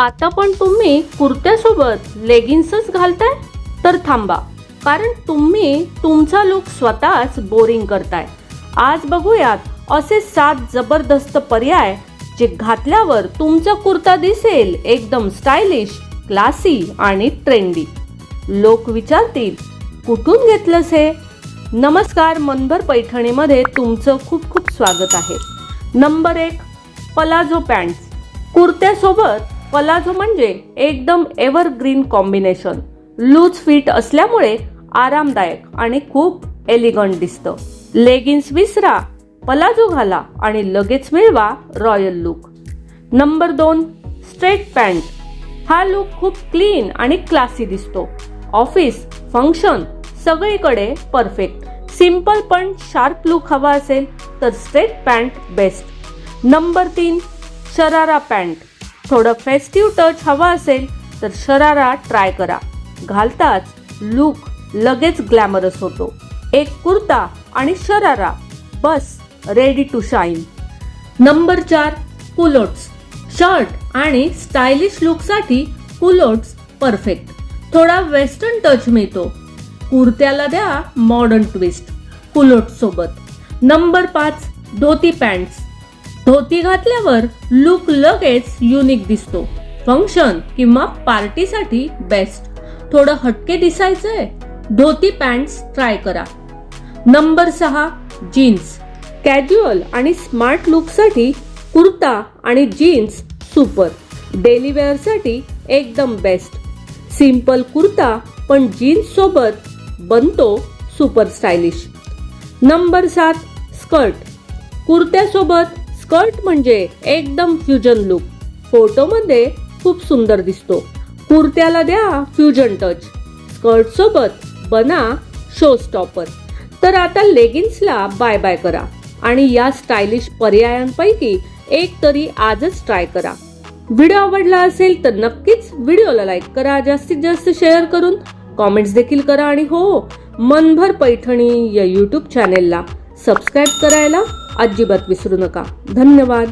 आता पण तुम्ही कुर्त्यासोबत लेगिन्सच घालताय? तर थांबा, कारण तुम्ही तुमचा लुक स्वतःच बोरिंग करताय. आज बघूयात असे 7 जबरदस्त पर्याय जे घातल्यावर तुमचा कुर्ता दिसेल एकदम स्टायलिश, क्लासी आणि ट्रेंडी. लोक विचारतील, कुठून घेतलंस हे? नमस्कार, मनभर पैठणीमध्ये तुमचं खूप खूप स्वागत आहे. Number 1, पलाझो pants. कुर्त्यासोबत पलाझो म्हणजे एकदम एव्हरग्रीन कॉम्बिनेशन. लूज फिट असल्यामुळे आरामदायक आणि खूप एलिगंट दिसतं. लेगिन्स विसरा, पलाझो घाला आणि लगेच मिळवा royal look. Number 2, straight pant. हा लुक खूप क्लीन आणि क्लासी दिसतो. ऑफिस, फंक्शन सगळीकडे परफेक्ट. सिंपल पण शार्प लुक हवा असेल तर straight pant best. Number 3, sharara pant. थोडं फेस्टिव्ह टच हवा असेल तर शरारा ट्राय करा. घालताच लुक लगेच ग्लॅमरस होतो. एक कुर्ता आणि शरारा, बस ready to shine. Number 4, culottes. Shirt आणि स्टायलिश लुकसाठी कुलोट्स परफेक्ट. थोडा वेस्टर्न टच मिळतो. कुर्त्याला द्या मॉडर्न ट्विस्ट कुलोट सोबत. नंबर 5, धोती पॅन्ट्स. धोती घातल्यावर लुक लगेच युनिक दिसतो. फंक्शन किंवा पार्टीसाठी बेस्ट. थोडं हटके दिसायचंय, धोती पॅन्ट्स ट्राय करा. Number 6, jeans. कॅज्युअल आणि स्मार्ट लुकसाठी कुर्ता आणि जीन्स सुपर. डेली वेअरसाठी एकदम बेस्ट. सिंपल कुर्ता पण जीन्स सोबत बनतो सुपर स्टायलिश. Number 7, skirt. कुर्त्यासोबत स्कर्ट म्हणजे एकदम फ्युजन लुक. फोटोमध्ये खूप सुंदर दिसतो. कुर्त्याला द्या फ्युजन टच. स्कर्ट सोबत बना शो स्टॉपर. तर आता लेगिन्सला बाय बाय करा आणि या स्टायलिश पर्यायांपैकी एक तरी आजच ट्राय करा. व्हिडिओ आवडला असेल तर नक्कीच व्हिडिओला लाईक करा, जास्तीत जास्त शेअर करून कॉमेंट्स देखील करा आणि हो, मनभर पैठणी या यूट्यूब चॅनेलला सबस्क्राईब करायला अजिबात विसरू नका. धन्यवाद.